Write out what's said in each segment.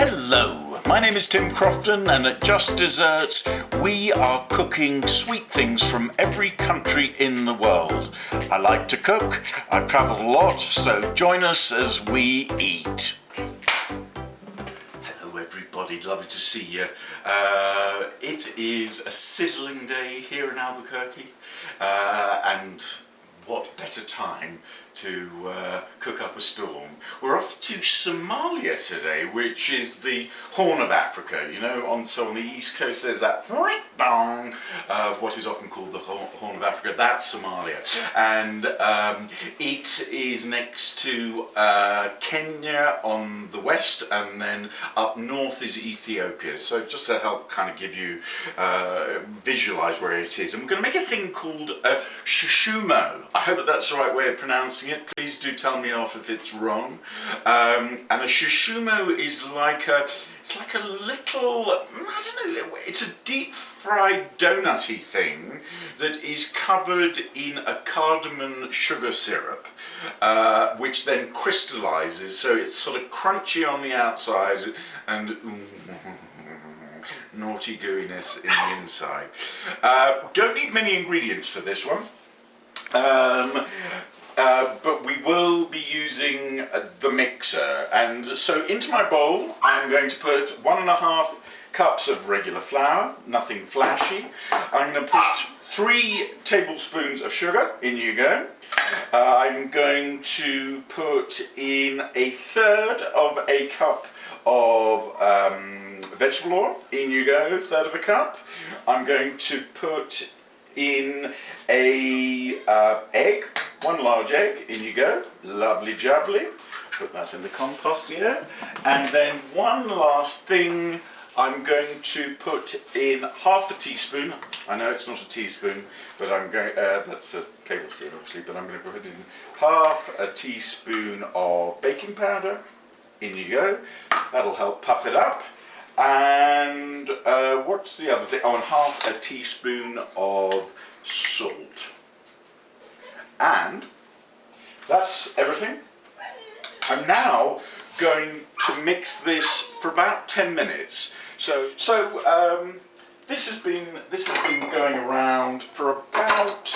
Hello, my name is Tim Crofton, and at Just Desserts we are cooking sweet things from every country in the world. I like to cook, I've travelled a lot, so join us as we eat. Hello everybody, lovely to see you. It is a sizzling day here in Albuquerque, and what better time to cook up a storm. We're off to Somalia today, which is the Horn of Africa. You know, so on the east coast there's that what is often called the Horn of Africa. That's Somalia, and it is next to Kenya on the west, and then up north is Ethiopia. So just to help kind of give you visualize where it is, and we're going to make a thing called Shushumow. I hope that that's the right way of pronouncing it. Please do tell me off if it's wrong. And a Shushumow is like a little, I don't know, it's a deep fried donutty thing that is covered in a cardamom sugar syrup, which then crystallizes, so it's sort of crunchy on the outside and naughty gooiness in the inside. Don't need many ingredients for this one. But we will be using the mixer, and so into my bowl I'm going to put 1.5 cups of regular flour, nothing flashy. I'm going to put 3 tablespoons of sugar, in you go. I'm going to put in 1/3 of a cup of vegetable oil, in you go, 1/3 of a cup. I'm going to put in a egg, 1 large egg, in you go, lovely jubbly. Put that in the compost here. And then one last thing, I'm going to put in 1/2 teaspoon, I know it's not a teaspoon, but I'm going, that's a tablespoon obviously, but I'm going to put in 1/2 teaspoon of baking powder, in you go. That'll help puff it up. And what's the other thing? Oh, and 1/2 teaspoon of salt. And that's everything. I'm now going to mix this for about 10 minutes. So this has been going around for about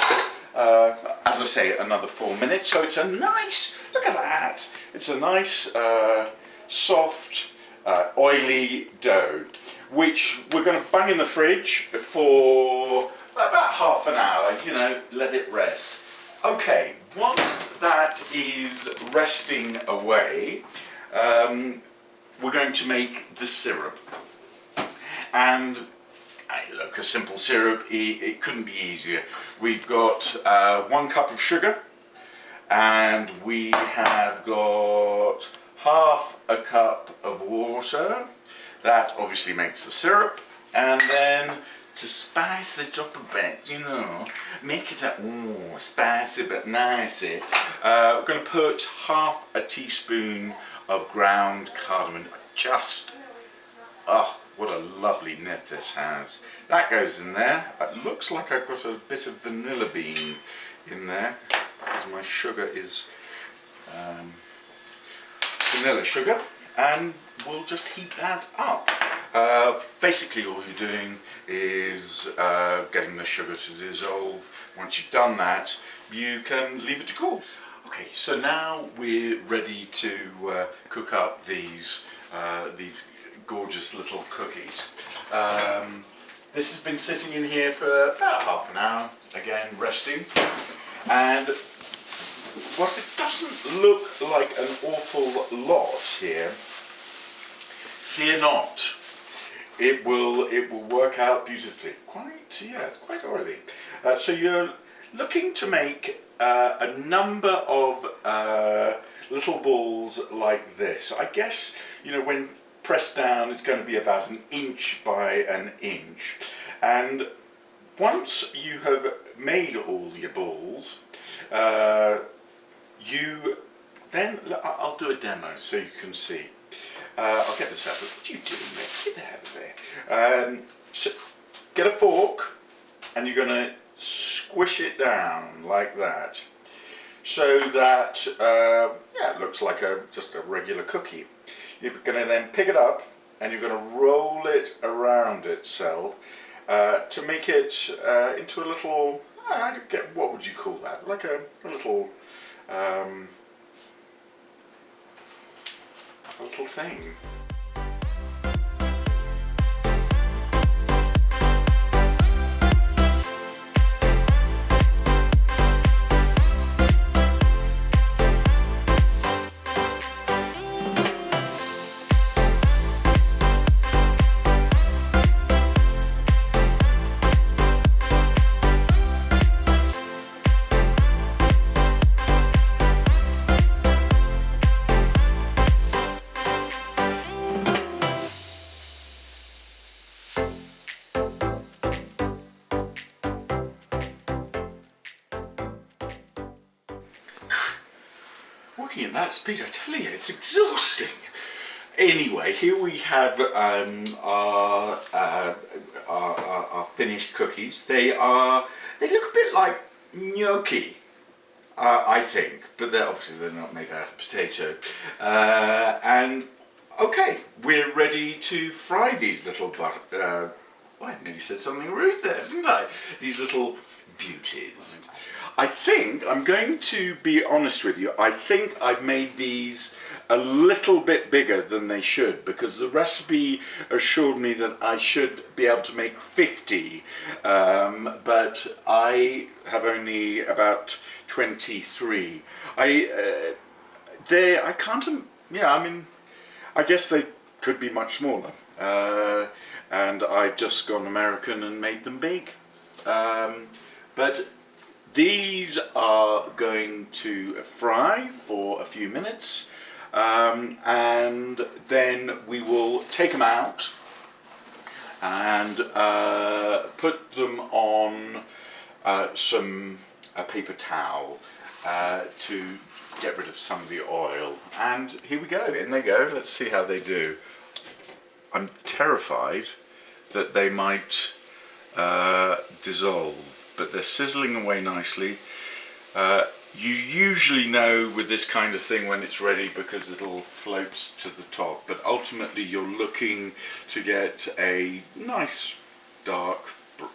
as I say, another 4 minutes. So it's a nice, look at that. It's a nice soft oily dough, which we're going to bung in the fridge for about half an hour, you know, let it rest. Okay, once that is resting away, we're going to make the syrup. And look, a simple syrup, it couldn't be easier. We've got 1 cup of sugar, and we have got 1/2 cup of water. That obviously makes the syrup, and then to spice it up a bit, you know, make it spicy but nicey, we're going to put 1/2 teaspoon of ground cardamom. Just, oh, what a lovely nip this has. That goes in there. It looks like I've got a bit of vanilla bean in there, because my sugar is vanilla sugar, and we'll just heat that up. Basically all you're doing is getting the sugar to dissolve. Once you've done that, you can leave it to cool. Okay, so now we're ready to cook up these gorgeous little cookies. This has been sitting in here for about half an hour, again resting, and whilst it doesn't look like an awful lot here, fear not. It will work out beautifully. It's quite oily. So you're looking to make a number of little balls like this. I guess, you know, when pressed down, it's going to be about 1 inch by 1 inch. And once you have made all your balls, you then, I'll do a demo so you can see. I'll get this out. What are you doing there? Get that out of there. So get a fork, and you're going to squish it down like that, so that it looks like just a regular cookie. You're going to then pick it up and you're going to roll it around itself to make it into a little, I don't get, what would you call that? Like a little thing. Working at that speed, I tell you, it's exhausting. Anyway, here we have our finished cookies. They look a bit like gnocchi, I think, but they're not made out of potato. And okay, we're ready to fry these little. I nearly said something rude there, didn't I? These little beauties. I think, I'm going to be honest with you, I think I've made these a little bit bigger than they should, because the recipe assured me that I should be able to make 50, but I have only about 23. I can't, yeah, I mean, I guess they could be much smaller, and I've just gone American and made them big. But these are going to fry for a few minutes, and then we will take them out and put them on a paper towel to get rid of some of the oil. And here we go, in they go. Let's see how they do. I'm terrified that they might dissolve, but they're sizzling away nicely. You usually know with this kind of thing when it's ready because it'll float to the top, but ultimately you're looking to get a nice dark,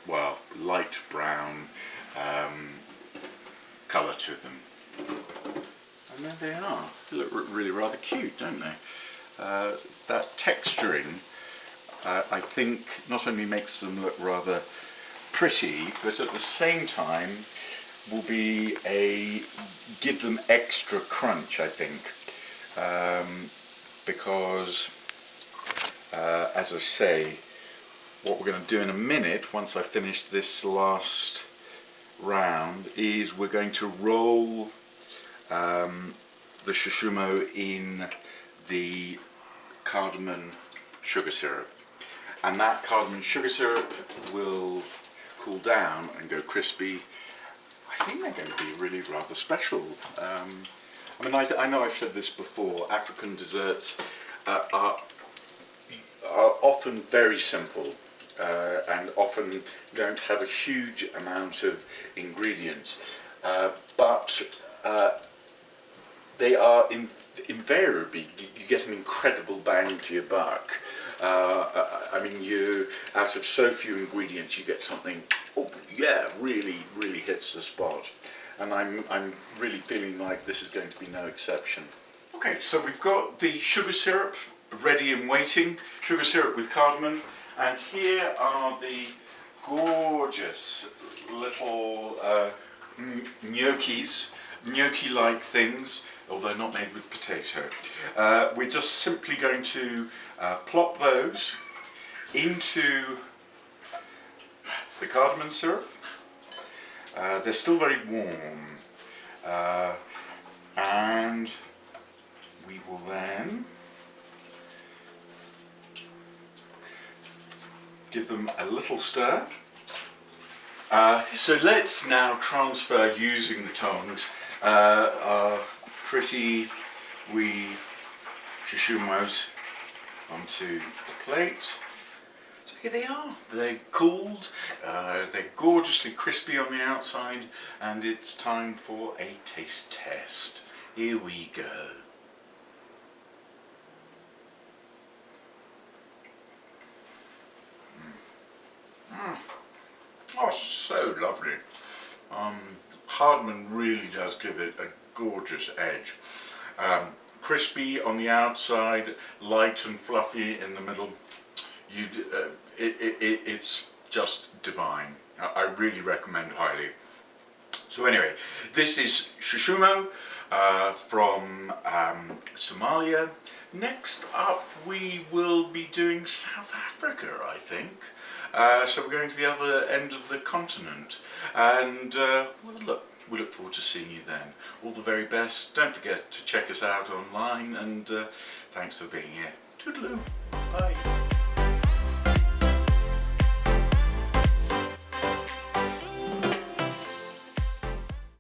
well, light brown colour to them. And there they are. They look really rather cute, don't they? That texturing, I think, not only makes them look rather pretty, but at the same time will give them extra crunch, I think, because as I say, what we're going to do in a minute, once I finish this last round, is we're going to roll the shushumow in the cardamom sugar syrup, and that cardamom sugar syrup will cool down and go crispy. I think they're going to be really rather special. I mean, I know I've said this before, African desserts are often very simple and often don't have a huge amount of ingredients, but they are invariably, you get an incredible bang to your buck. I mean, out of so few ingredients, you get something, oh yeah, really hits the spot. And I'm really feeling like this is going to be no exception. Okay, so we've got the sugar syrup ready and waiting, sugar syrup with cardamom, and here are the gorgeous little gnocchi-like things, although not made with potato. We're just simply going to plop those into the cardamom syrup. They're still very warm, and we will then give them a little stir. So let's now transfer, using the tongs, our pretty wee shushumows onto the plate. So here they are. They're cooled, they're gorgeously crispy on the outside, and it's time for a taste test. Here we go. Oh, so lovely. Cardamom really does give it a gorgeous edge. Crispy on the outside, light and fluffy in the middle. It's just divine. I really recommend highly. So anyway, this is Shushumow from Somalia. Next up we will be doing South Africa, I think. So we're going to the other end of the continent, and we look forward to seeing you then. All the very best. Don't forget to check us out online, and thanks for being here. Toodaloo. Bye.